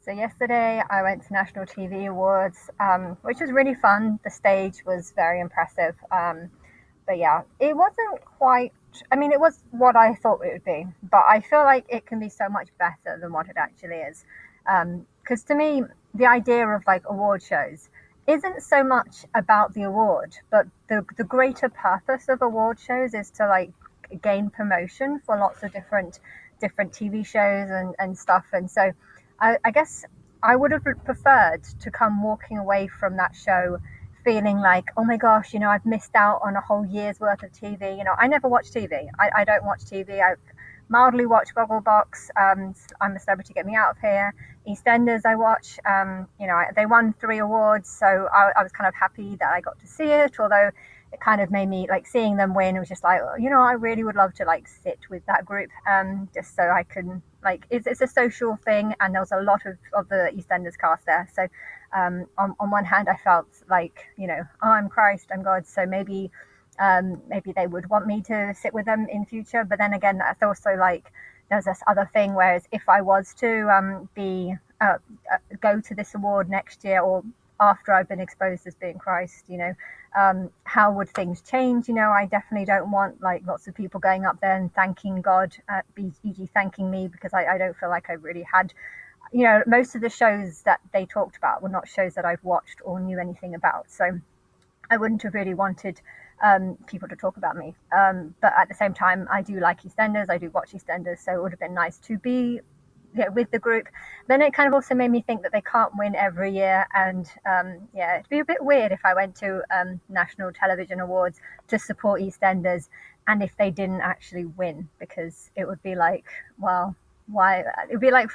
So yesterday I went to National TV Awards, which was really fun. The stage was very impressive. But yeah, it wasn't quite. I mean, it was what I thought it would be, but I feel like it can be so much better than what it actually is. Because to me, the idea of like award shows isn't so much about the award, but the greater purpose of award shows is to like gain promotion for lots of different TV shows and stuff. And so I guess I would have preferred to come walking away from that show feeling like, oh my gosh, I've missed out on a whole year's worth of TV. I never watch TV. I don't watch TV. I mildly watch Gogglebox. I'm a Celebrity, Get Me Out of Here. EastEnders I watch. They won 3 awards, so I was kind of happy that I got to see it, although it kind of made me like seeing them win. It was just like, I really would love to like sit with that group, just so I can like it's a social thing, and there was a lot of the EastEnders cast there. So on one hand, I felt like, oh, I'm Christ, I'm God, so maybe they would want me to sit with them in future. But then again, that's also like there's this other thing, whereas if I was to be go to this award next year, or after I've been exposed as being Christ, how would things change? I definitely don't want like lots of people going up there and thanking God, e.g. thanking me, because I don't feel like I really had, most of the shows that they talked about were not shows that I've watched or knew anything about. So I wouldn't have really wanted people to talk about me. But at the same time, I do like EastEnders. I do watch EastEnders, so it would have been nice to be with the group. Then it kind of also made me think that they can't win every year, and it'd be a bit weird if I went to National Television Awards to support EastEnders, and if they didn't actually win, because it would be like, well, why? It'd be like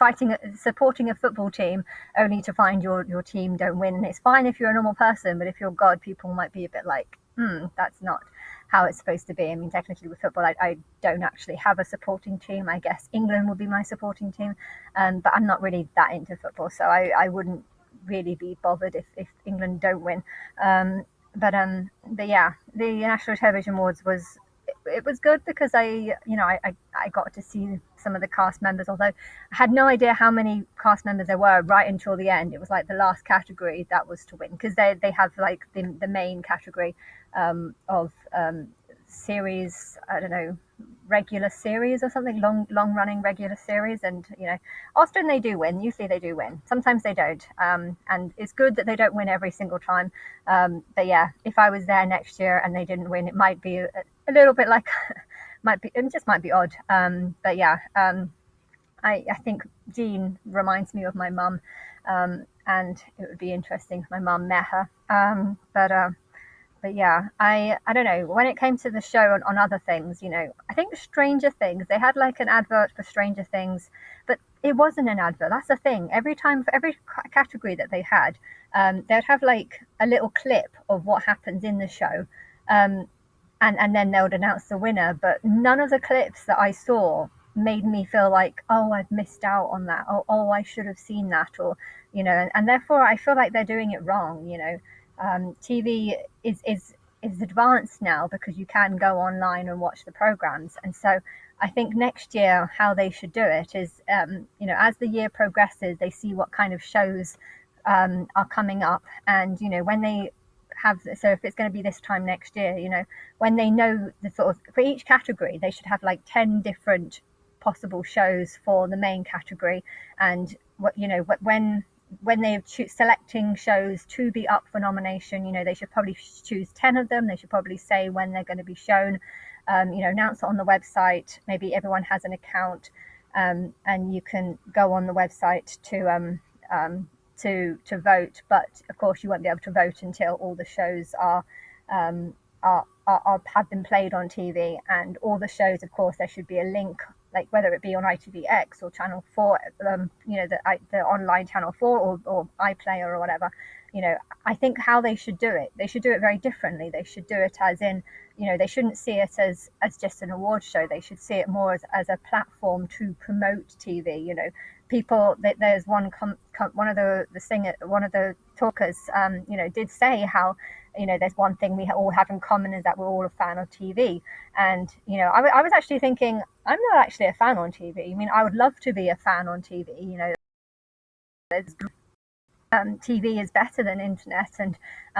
supporting a football team only to find your team don't win. And it's fine if you're a normal person, but if you're God, people might be a bit like, that's not how it's supposed to be. I mean, technically with football, I don't actually have a supporting team. I guess England would be my supporting team, but I'm not really that into football, so I wouldn't really be bothered if England don't win. But yeah, the National Television Awards was good because I got to see some of the cast members, although I had no idea how many cast members there were right until the end. It was like the last category that was to win, because they have like the main category of series, I don't know, regular series or something, long running regular series. And often they do win. Usually they do win, sometimes they don't, and it's good that they don't win every single time. But yeah, if I was there next year and they didn't win, it might be a little bit like it just might be odd. But yeah, I think Jean reminds me of my mum, and it would be interesting if my mum met her. But yeah, I don't know. When it came to the show on other things, I think Stranger Things, they had like an advert for Stranger Things, but it wasn't an advert. That's the thing. Every time, for every category that they had, they'd have like a little clip of what happens in the show. And then they would announce the winner. But none of the clips that I saw made me feel like, oh, I've missed out on that. Oh, I should have seen that. Or, and therefore I feel like they're doing it wrong. TV is advanced now because you can go online and watch the programs. And so I think next year how they should do it is, as the year progresses, they see what kind of shows are coming up. And, when they so if it's going to be this time next year, when they know the sort of, for each category, they should have like 10 different possible shows for the main category. And when they're selecting shows to be up for nomination, they should probably choose 10 of them. They should probably say when they're going to be shown, announce it on the website. Maybe everyone has an account, and you can go on the website to vote. But of course, you won't be able to vote until all the shows have been played on TV, and all the shows, of course, there should be a link, like whether it be on ITVX or Channel 4, the online Channel 4 or iPlayer or whatever. I think how they should do it very differently. They should do it as in, they shouldn't see it as just an award show. They should see it more as a platform to promote TV. People, there's one of the talkers, did say how, there's one thing we all have in common, is that we're all a fan of TV. And, I was actually thinking, I'm not actually a fan on TV. I mean, I would love to be a fan on TV, TV is better than internet, and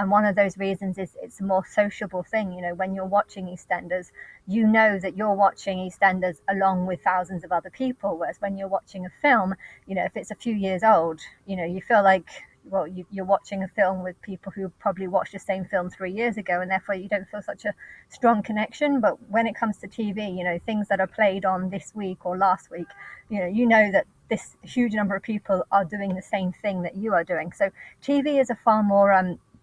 one of those reasons is it's a more sociable thing. When you're watching EastEnders, you know that you're watching EastEnders along with thousands of other people. Whereas when you're watching a film, if it's a few years old, you feel like, well, you're watching a film with people who probably watched the same film 3 years ago, and therefore you don't feel such a strong connection. But when it comes to TV, things that are played on this week or last week, you know that this huge number of people are doing the same thing that you are doing. So TV is a far more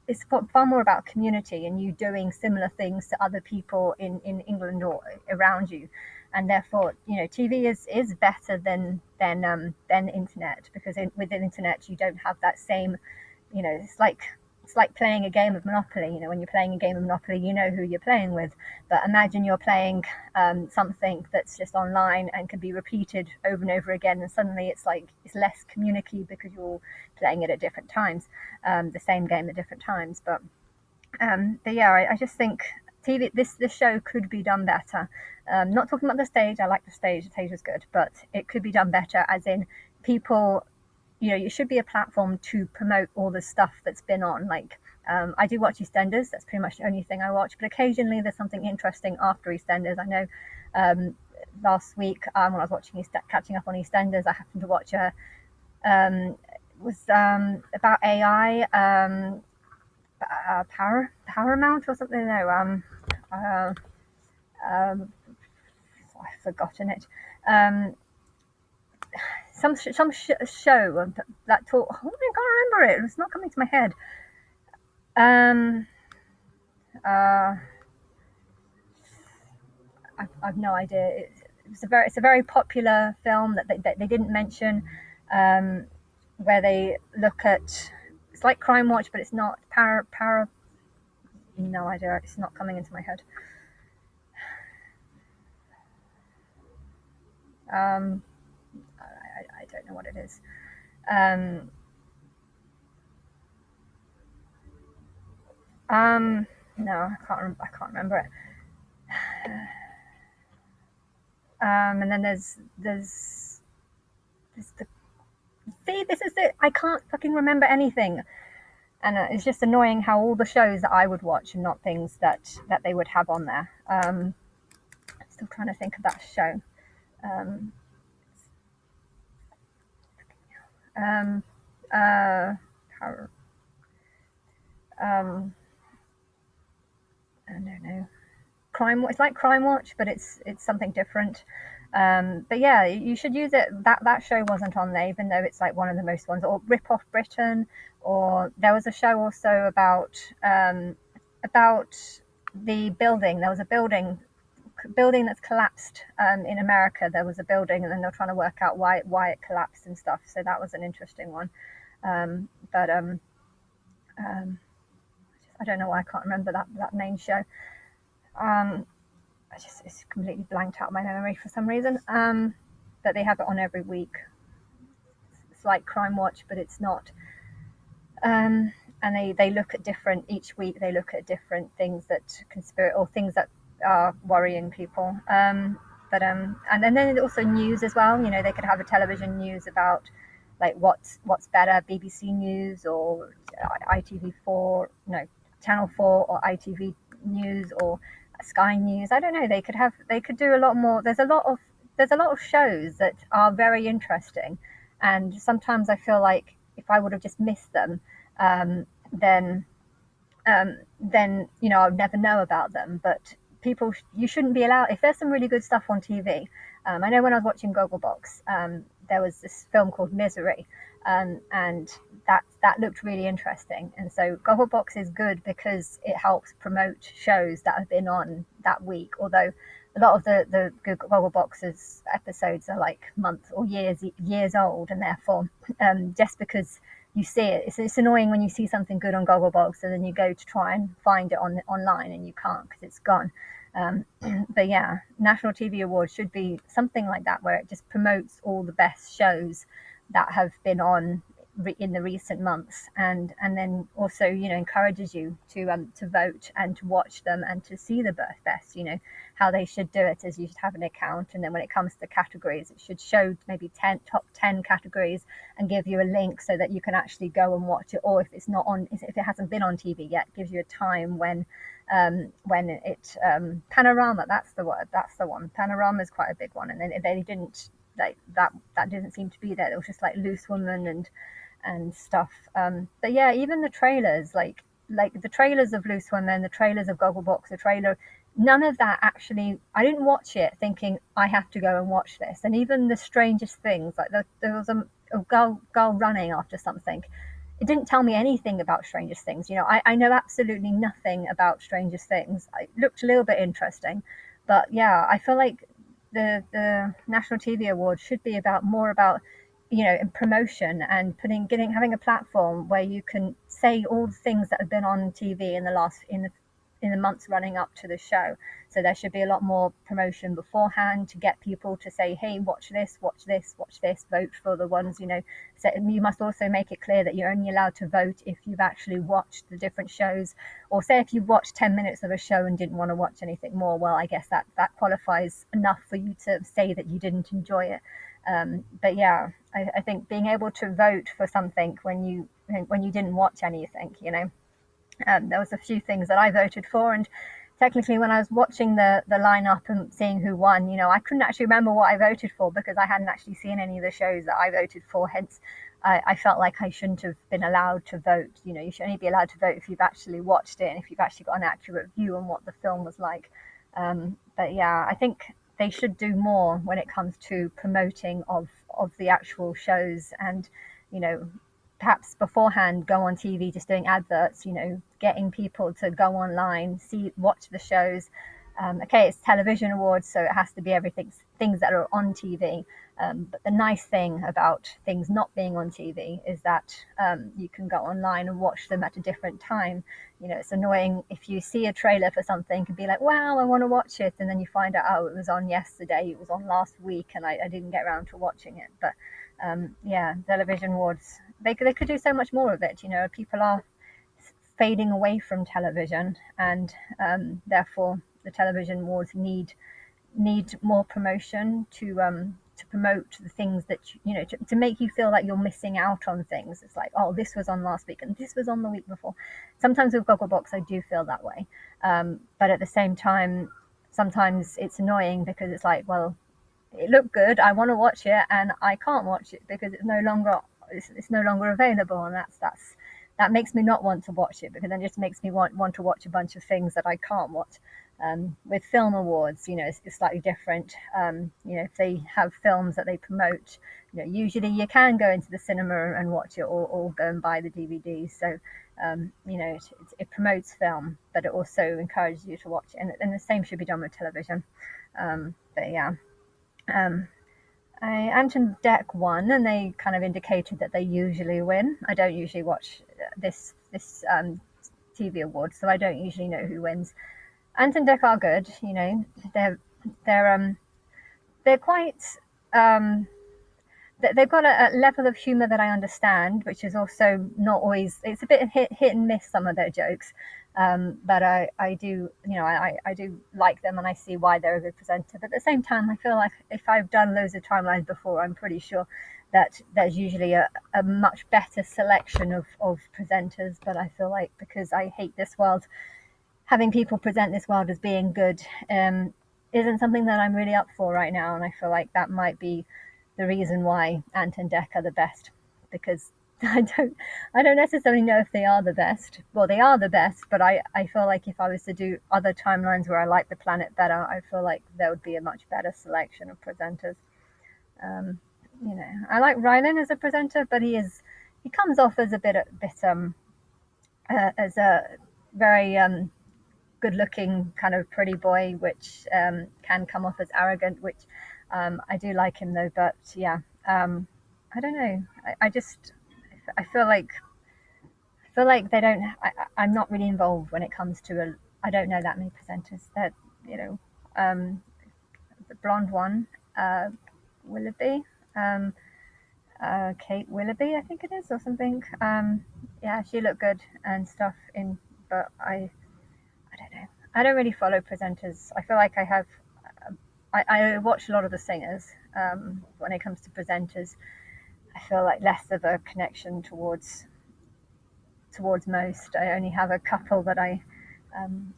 it's far more about community and you doing similar things to other people in England or around you, and therefore TV is better than internet, because with the internet you don't have that same, it's like playing a game of Monopoly. When you're playing a game of Monopoly, you know who you're playing with. But imagine you're playing something that's just online and can be repeated over and over again, and suddenly it's less community because you're playing it at different times, the same game at different times. But yeah, I just think TV, this show could be done better. Not talking about the stage. I like the stage. The stage was good, but it could be done better. As in, people, it should be a platform to promote all the stuff that's been on. Like, I do watch EastEnders. That's pretty much the only thing I watch. But occasionally there's something interesting after EastEnders. I know last week when I was watching catching up on EastEnders, I happened to watch was about AI, Paramount or something. No, I've forgotten it. Some show that talk. Oh, I can't remember it. It's not coming to my head. I've no idea. It's a very popular film that they didn't mention, where they look at. It's like Crime Watch, but it's not para. No idea. It's not coming into my head. I don't know what it is. No, I can't remember it. And then there's the see, this is it. I can't fucking remember anything, and it's just annoying how all the shows that I would watch are not things that they would have on there. Still trying to think of that show. I don't know. It's like Crime Watch, but it's something different. But yeah, you should use it. That show wasn't on there, even though it's like one of the most ones. Or Rip Off Britain, or there was a show also about the building. There was a building that's collapsed in America. There was a building, and then they're trying to work out why it collapsed and stuff. So that was an interesting one. But I don't know why I can't remember that main show. It's completely blanked out my memory for some reason. But they have it on every week. It's like Crime Watch, but it's not. And they look at different each week. They look at different things that conspire or things that are worrying people. And then also news as well. They could have a television news about like what's better, BBC News or ITV4, no, Channel 4 or ITV News or Sky News. I don't know. They could do a lot more. There's a lot of shows that are very interesting, and sometimes I feel like if I would have just missed them, then I'd never know about them. But you shouldn't be allowed. If there's some really good stuff on TV, I know when I was watching Gogglebox, there was this film called Misery, and that looked really interesting. And so Gogglebox is good because it helps promote shows that have been on that week. Although a lot of the Gogglebox's episodes are like months or years old, and therefore just because you see it, it's annoying when you see something good on Gogglebox and then you go to try and find it online and you can't because it's gone. But yeah, National TV Awards should be something like that, where it just promotes all the best shows that have been on in the recent months, and then also, encourages you to vote and to watch them and to see the best. How they should do it is you should have an account, and then when it comes to categories, it should show maybe top 10 categories and give you a link so that you can actually go and watch it. Or if it's not on, if it hasn't been on TV yet, gives you a time when it Panorama, that's the word, that's the one. Panorama is quite a big one, and then they didn't, like, that didn't seem to be there. It was just like Loose Woman and stuff. But yeah, even the trailers, like the trailers of Loose Women, the trailers of Gogglebox, the trailer, none of that actually. I didn't watch it thinking I have to go and watch this. And even the strangest things, like there was a girl running after something. It didn't tell me anything about Strangest Things. I know absolutely nothing about Strangest Things. It looked a little bit interesting, but yeah, I feel like the National TV Awards should be more about promotion and having a platform where you can say all the things that have been on TV in the months running up to the show. So there should be a lot more promotion beforehand to get people to say, hey, watch this, watch this, watch this, vote for the ones. So you must also make it clear that you're only allowed to vote if you've actually watched the different shows, or say if you've watched 10 minutes of a show and didn't want to watch anything more. Well, I guess that qualifies enough for you to say that you didn't enjoy it. But yeah, I think being able to vote for something when you didn't watch anything, there was a few things that I voted for, and technically when I was watching the lineup and seeing who won, I couldn't actually remember what I voted for because I hadn't actually seen any of the shows that I voted for. Hence, I felt like I shouldn't have been allowed to vote. You should only be allowed to vote if you've actually watched it and if you've actually got an accurate view on what the film was like. But yeah, I think they should do more when it comes to promoting of the actual shows, and perhaps beforehand go on TV just doing adverts, getting people to go online, watch the shows. Okay, it's television awards, so it has to be things that are on TV. But the nice thing about things not being on TV is that you can go online and watch them at a different time. It's annoying if you see a trailer for something and be like, wow, I want to watch it. And then you find out, oh, it was on yesterday, it was on last week, and I didn't get around to watching it. But yeah, television awards, they could do so much more of it. People are fading away from television, and therefore the television awards need more promotion to promote the things that to make you feel like you're missing out on things. It's like, oh, this was on last week and this was on the week before. Sometimes with Gogglebox I do feel that way, but at the same time sometimes it's annoying because it's like, well, it looked good, I want to watch it, and I can't watch it because it's no longer available, and that makes me not want to watch it, because then it just makes me want to watch a bunch of things that I can't watch. With film awards, it's slightly different. If they have films that they promote, usually you can go into the cinema and watch it, or go and buy the DVD. So it promotes film, but it also encourages you to watch it, and the same should be done with television. But yeah. Ant and Dec won, and they kind of indicated that they usually win. I don't usually watch this TV award, so I don't usually know who wins. Ant and Dec are good, they're quite they've got a level of humor that I understand, which is also not always. It's a bit hit and miss, some of their jokes. But I do, I do like them, and I see why they're a good presenter. But at the same time, I feel like if I've done loads of timelines before, I'm pretty sure that there's usually a much better selection of presenters. But I feel like, because I hate this world, having people present this world as being good isn't something that I'm really up for right now. And I feel like that might be the reason why Ant and Dec are the best, because I don't necessarily know if they are the best. Well, they are the best, but I feel like if I was to do other timelines where I like the planet better, I feel like there would be a much better selection of presenters. I like Rylan as a presenter, but he comes off as a bit as a very good-looking kind of pretty boy, which can come off as arrogant, which I do like him though. But yeah, I don't know. I feel like they don't. I'm not really involved when it comes to I don't know that many presenters. That the blonde one, will it be? Kate Willoughby, I think it is, or something. Yeah, she looked good and stuff in, but I don't know. I don't really follow presenters. I feel like I have. I watch a lot of the singers. When it comes to presenters, I feel like less of a connection towards most. I only have a couple that I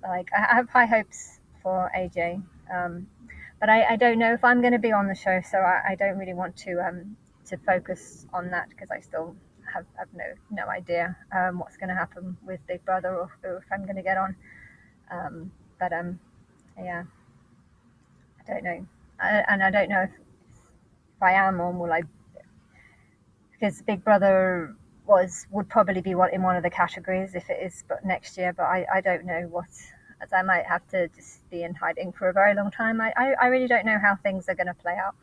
like. I have high hopes for AJ, but I don't know if I'm going to be on the show, so I don't really want to focus on that because I still have no idea what's going to happen with Big Brother or if I'm going to get on. But yeah, I don't know, and I don't know if I am on, will I, because Big Brother would probably be in one of the categories if it is, but next year. But I don't know what, as I might have to just be in hiding for a very long time. I really don't know how things are going to play out.